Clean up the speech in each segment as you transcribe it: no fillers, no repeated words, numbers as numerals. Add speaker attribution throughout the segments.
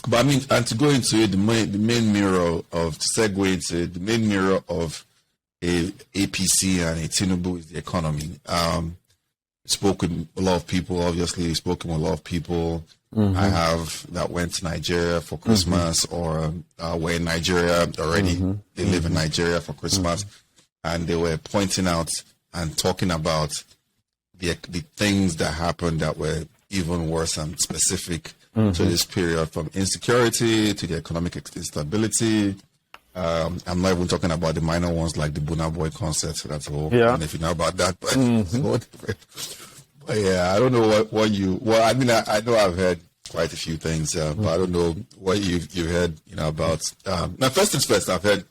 Speaker 1: But I mean, and to go into it, the main mirror of segue into the main mirror of a APC and a Tinubu is the economy. Spoke with a lot of people. Obviously, spoken with a lot of people. I have that went to Nigeria for Christmas, or were in Nigeria already. They live in Nigeria for Christmas, and they were pointing out and talking about the things that happened that were even worse and specific to this period, from insecurity to the economic instability. I'm not even talking about the minor ones like the Burna Boy concert. So that's all.
Speaker 2: Yeah.
Speaker 1: And if you know about that, but yeah, I don't know what you. Well, I mean, I know I've heard quite a few things, but I don't know what you've heard. About. Now, first things first, I've heard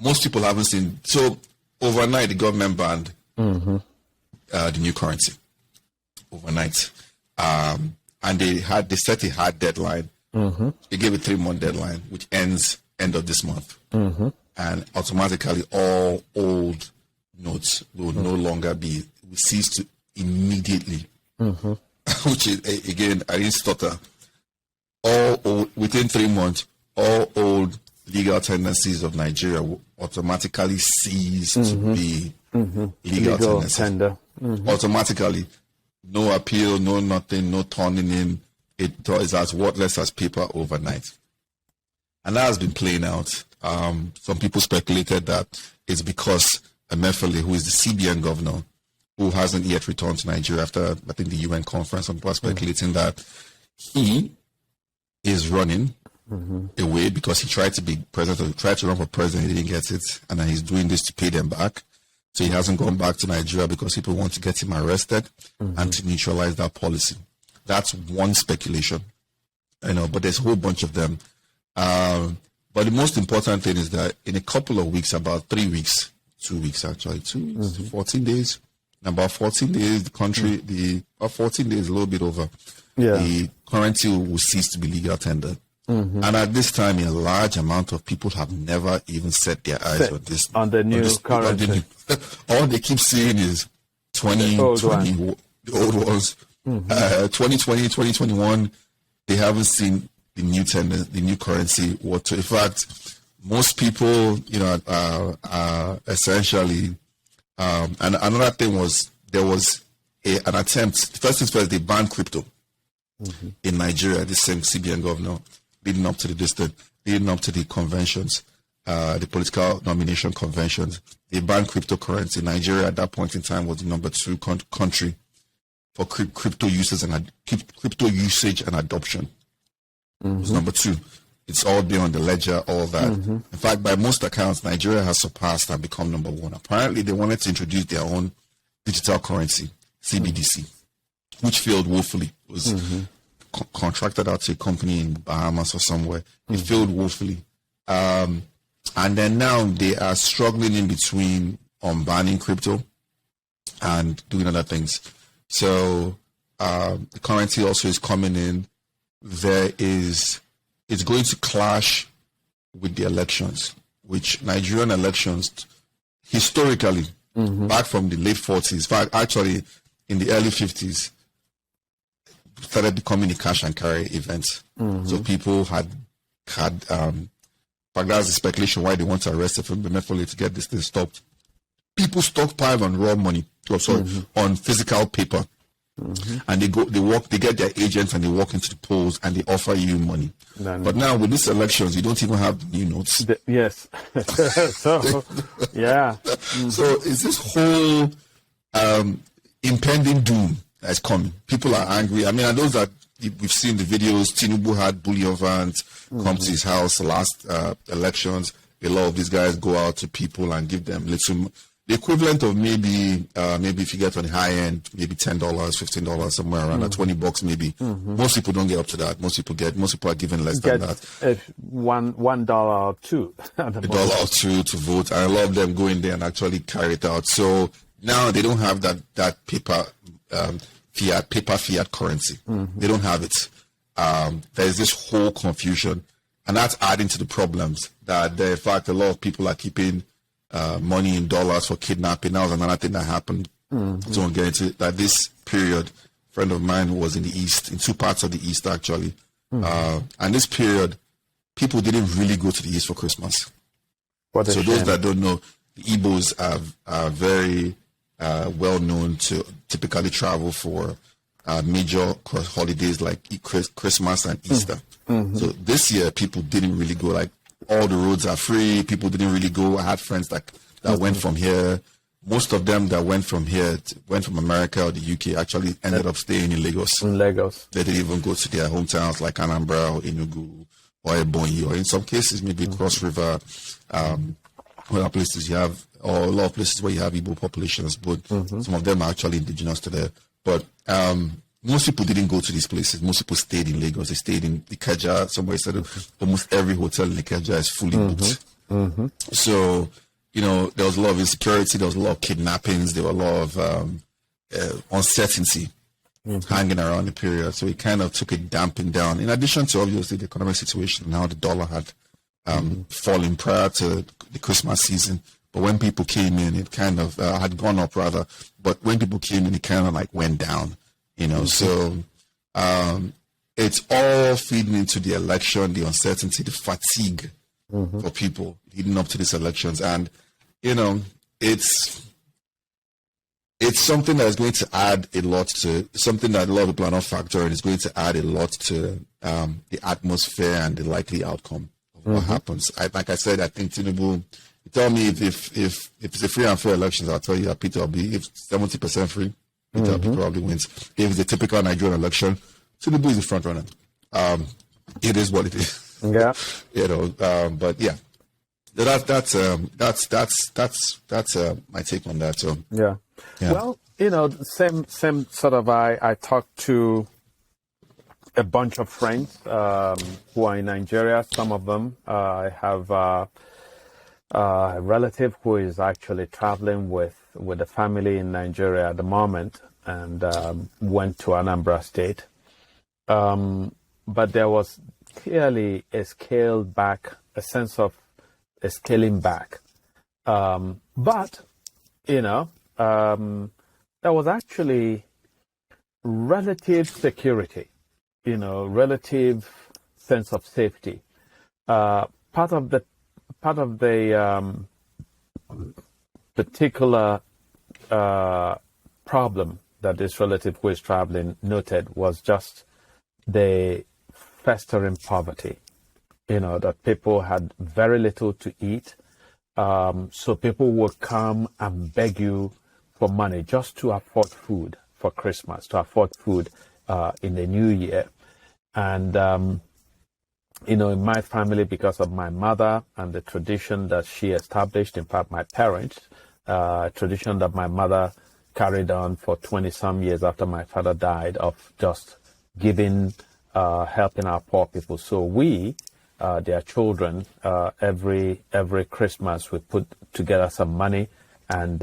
Speaker 1: most people haven't seen. So overnight, the government banned the new currency overnight, and they set a hard deadline. They gave a 3-month deadline, which ends end of this month, and automatically all old notes will no longer be cease to immediately. Which is, again, I didn't stutter. All old, within 3 months, all old legal tendencies of Nigeria will automatically cease to be legal tendencies.
Speaker 2: Tender.
Speaker 1: Automatically, no appeal, no nothing, no turning in. It is as worthless as paper overnight. And that has been playing out. Some people speculated that it's because Emefiele, who is the CBN governor, who hasn't yet returned to Nigeria after, I think, the UN conference, some people are speculating that he is running away because he tried to be president, or tried to run for president, he didn't get it, and then he's doing this to pay them back. So he hasn't gone back to Nigeria because people want to get him arrested and to neutralize that policy. That's one speculation, but there's a whole bunch of them. But the most important thing is that in a couple of weeks, about 3 weeks, 2 weeks actually, 2 weeks, 14 days, in about 14 days, the country, about 14 days, a little bit over, the currency will cease to be legal tender. And at this time, a large amount of people have never even set their eyes on this.
Speaker 2: On the new currency.
Speaker 1: All they keep seeing is 2020, the old ones. 2020, 2021, they haven't seen the new tender, the new currency. In fact, most people, essentially, and another thing was there was an attempt. First things first, they banned crypto in Nigeria. The same CBN governor, leading up to the conventions, the political nomination conventions, they banned cryptocurrency. Nigeria at that point in time was the number 2 country for crypto usage and adoption. It was number 2. It's all there on the ledger, all that. In fact, by most accounts, Nigeria has surpassed and become number 1. Apparently, they wanted to introduce their own digital currency, CBDC, which failed woefully. It was contracted out to a company in Bahamas or somewhere. It failed woefully. And then now they are struggling in between on banning crypto and doing other things. So the currency also is coming in. It's going to clash with the elections, which Nigerian elections historically, back from the late 40s, in fact, actually in the early 50s, started becoming a cash and carry event. So people had in fact, that's the speculation why they want to arrest Emefiele to get this thing stopped. People stockpile on raw money, on physical paper. And they get their agents and they walk into the polls and they offer you money. But now with these elections, you don't even have new notes.
Speaker 2: Yes. So, yeah.
Speaker 1: So it's this whole impending doom that's coming. People are angry. I mean, and those that we've seen the videos, Tinubu had bullion vans come to his house the last elections. A lot of these guys go out to people and give them the equivalent of maybe if you get on the high end, maybe $10, $15, somewhere around that, $20 maybe. Most people don't get up to that. Most people are given less than that.
Speaker 2: $1 or $2.
Speaker 1: $1 or $2 to vote, and a lot of them go in there and actually carry it out. So now they don't have that paper fiat currency. They don't have it. There's this whole confusion, and that's adding to the problems that in fact a lot of people are keeping money in dollars for kidnapping. That was another thing that happened. So I'll get into that. This period, a friend of mine who was in the East, in 2 parts of the East actually, And this period, people didn't really go to the East for Christmas.
Speaker 2: What a
Speaker 1: So
Speaker 2: shame.
Speaker 1: those that don't know, the Igbos are very well known to typically travel for major holidays like Christmas and Easter. So this year, people didn't really go. Like, all the roads are free. People didn't really go. I had friends that went from here. Most of them that went from here, went from America or the UK, actually ended up staying in Lagos.
Speaker 2: In Lagos.
Speaker 1: They didn't even go to their hometowns like Anambra or Enugu or Ebonyi, or in some cases maybe Cross River, other places you have, or a lot of places where you have Igbo populations, but some of them are actually indigenous to there. But most people didn't go to these places. Most people stayed in Lagos. They stayed in Ikeja. Somebody said almost every hotel in Ikeja is fully booked. So, you know, there was a lot of insecurity. There was a lot of kidnappings. There were a lot of uncertainty hanging around the period. So it kind of took a damping down. In addition to, obviously, the economic situation and how the dollar had fallen prior to the Christmas season. But when people came in, it kind of had gone up, rather. But when people came in, it kind of like went down, you know. So it's all feeding into the election, the uncertainty, the fatigue for people leading up to these elections. And, you know, it's something that is going to add a lot to, something that a lot of people are not factoring, is going to add a lot to the atmosphere and the likely outcome of what happens. Like I said, I think Tinubu, you tell me if it's a free and fair elections, I'll tell you that Peter Obi, if 70% free, Peter Obi probably wins. If it's a typical Nigerian election, Tinubu is the front runner. It is what it is.
Speaker 2: Yeah.
Speaker 1: You know, but yeah. That's my take on that. So
Speaker 2: Yeah. Well, you know, same sort of. I talked to a bunch of friends who are in Nigeria. Some of them, I have a relative who is actually traveling with the family in Nigeria at the moment, and went to Anambra State. But there was clearly a sense of a scaling back. But, you know, there was actually relative security, you know, relative sense of safety. Part of the particular problem that this relative who is traveling noted was just the festering poverty. You know, that people had very little to eat. So people would come and beg you for money just to afford food for Christmas, to afford food in the new year. And, you know, in my family, because of my mother and the tradition that she established, in fact, my parents, tradition that my mother carried on for 20-some years after my father died, of just giving, helping our poor people. So we, their children, every Christmas we put together some money, and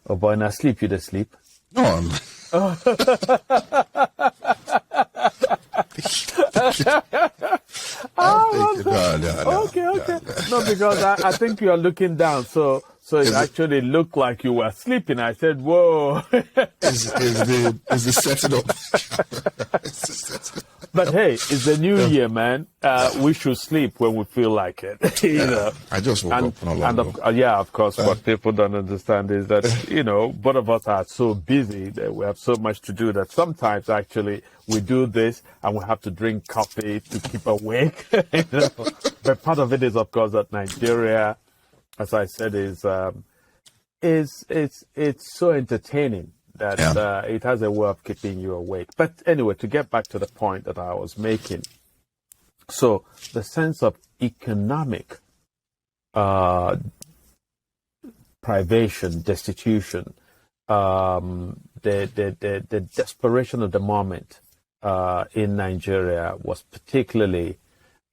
Speaker 2: oh boy, now sleep, you to sleep.
Speaker 1: No.
Speaker 2: Okay. No, because I think you are looking down, so it actually looked like you were sleeping. I said, "Whoa!"
Speaker 1: Is the setting up?
Speaker 2: But hey, it's the new year, man. We should sleep when we feel like it. You know.
Speaker 1: I just woke up not long ago.
Speaker 2: Of course, what people don't understand is that, you know, both of us are so busy that we have so much to do that sometimes actually we do this and we have to drink coffee to keep awake. You know? But part of it is, of course, that Nigeria, as I said, is so entertaining that it has a way of keeping you awake. But anyway, to get back to the point that I was making, so the sense of economic privation, destitution, the desperation of the moment in Nigeria was particularly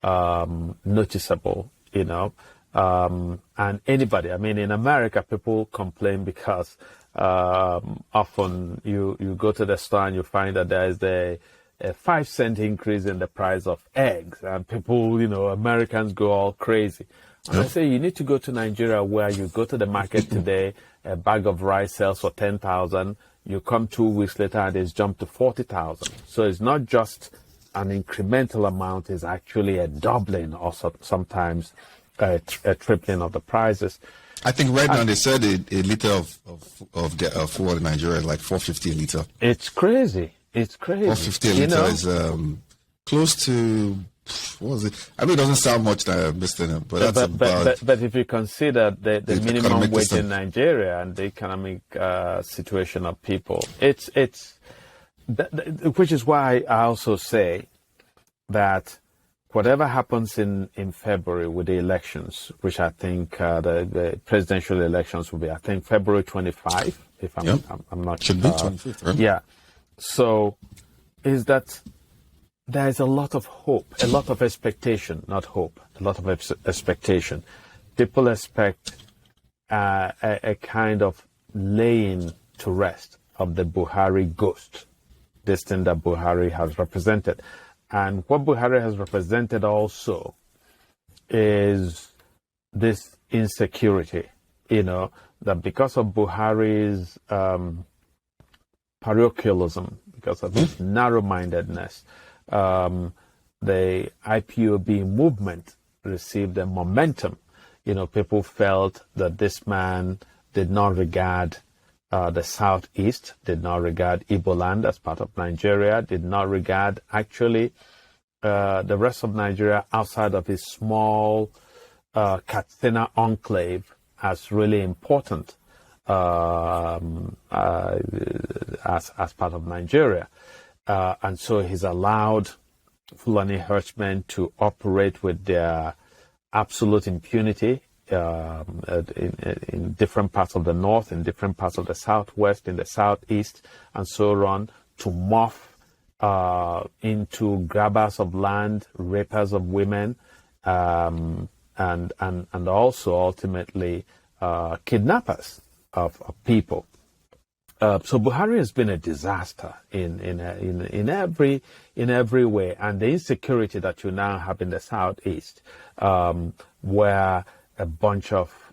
Speaker 2: noticeable, you know. And anybody, I mean, in America, people complain because often you go to the store and you find that there is a 5-cent increase in the price of eggs, and people, you know, Americans go all crazy. And I say, you need to go to Nigeria, where you go to the market today, a bag of rice sells for 10,000. You come 2 weeks later and it's jumped to 40,000. So it's not just an incremental amount is actually a doubling or sometimes a tripling of the prices.
Speaker 1: I think right now they said a liter of fuel in Nigeria is like $4.50 a liter.
Speaker 2: It's crazy. It's crazy.
Speaker 1: $4.50 a liter is close to, what was it? I mean, it doesn't sound much, but that's
Speaker 2: but if you consider the minimum wage
Speaker 1: system
Speaker 2: in Nigeria and the economic situation of people, which is why I also say that whatever happens in February with the elections, which I think the presidential elections will be, I think February 25, if I'm not sure.
Speaker 1: Should be 25th, right?
Speaker 2: Yeah. So is that there's a lot of hope, a lot of expectation, not hope, a lot of expectation. People expect a kind of laying to rest of the Buhari ghost, this thing that Buhari has represented. And what Buhari has represented also is this insecurity, that because of Buhari's parochialism, because of his narrow-mindedness, the IPOB movement received a momentum. People felt that this man did not regard the Southeast, did not regard Igbo land as part of Nigeria, did not regard actually the rest of Nigeria outside of his small Katsina enclave as really important as part of Nigeria. And so he's allowed Fulani herdsmen to operate with their absolute impunity in different parts of the north, in different parts of the southwest, in the southeast, and so on, to morph into grabbers of land, rapers of women, and also ultimately kidnappers of people. So Buhari has been a disaster in every way, and the insecurity that you now have in the southeast, where a bunch of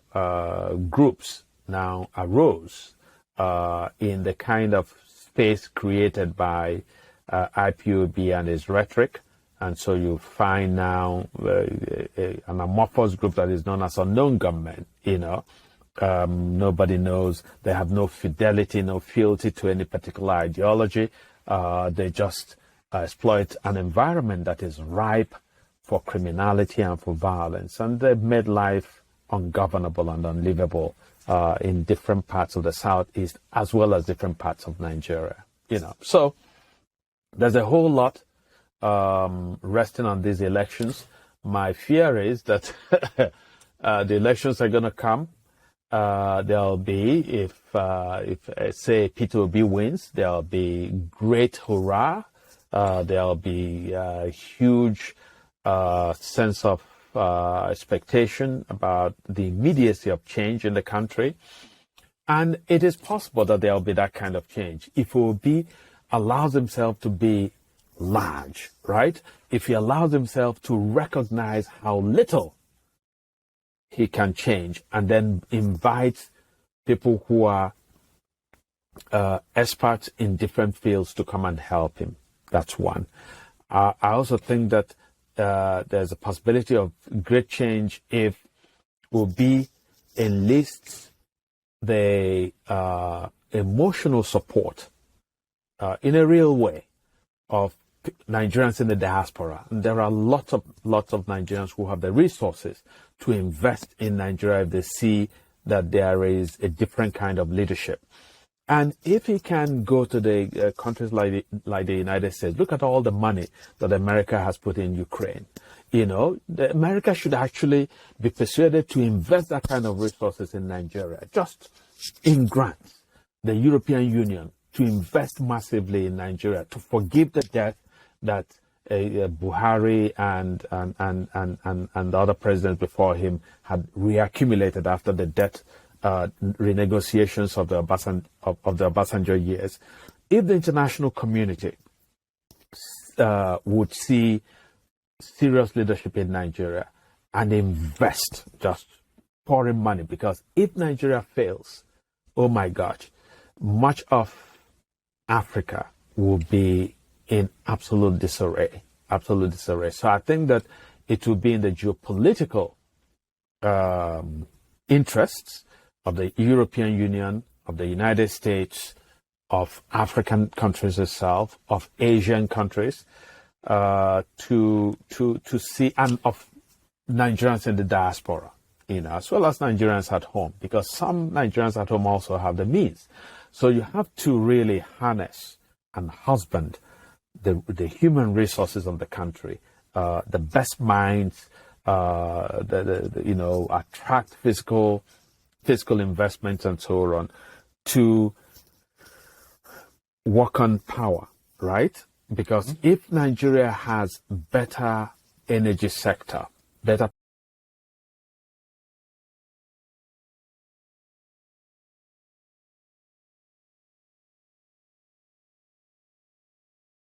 Speaker 2: groups now arose in the kind of space created by IPOB and his rhetoric, and so you find now an amorphous group that is known as unknown gunmen. Nobody knows. They have no fidelity, no fealty to any particular ideology. They just exploit an environment that is ripe for criminality and for violence. And they've made life ungovernable and unlivable in different parts of the Southeast as well as different parts of Nigeria. So there's a whole lot resting on these elections. My fear is that the elections are going to come. There'll be, if say P2B wins, there'll be great hurrah. There'll be a huge sense of expectation about the immediacy of change in the country. And it is possible that there'll be that kind of change if Obi allows himself to be large, right? If he allows himself to recognize how little he can change, and then invite people who are experts in different fields to come and help him. That's one. I also think that there's a possibility of great change if Obi enlists the emotional support in a real way of Nigerians in the diaspora. And there are lots of Nigerians who have the resources to invest in Nigeria if they see that there is a different kind of leadership. And if he can go to the countries like the United States, look at all the money that America has put in Ukraine. America should actually be persuaded to invest that kind of resources in Nigeria, just in grants. The European Union to invest massively in Nigeria, to forgive the debt that Buhari and the other presidents before him had reaccumulated after the debt renegotiations of the Obasanjo years. If the international community would see serious leadership in Nigeria and invest, just pouring money, because if Nigeria fails, oh my gosh, much of Africa will be in absolute disarray. absolute disarray. So I think that it will be in the geopolitical interests of the European Union, of the United States, of African countries itself, of Asian countries, to see, and of Nigerians in the diaspora, as well as Nigerians at home, because some Nigerians at home also have the means. So you have to really harness and husband the human resources of the country, the best minds, attract fiscal investments and so on, to work on power, right? Because if Nigeria has better energy sector, better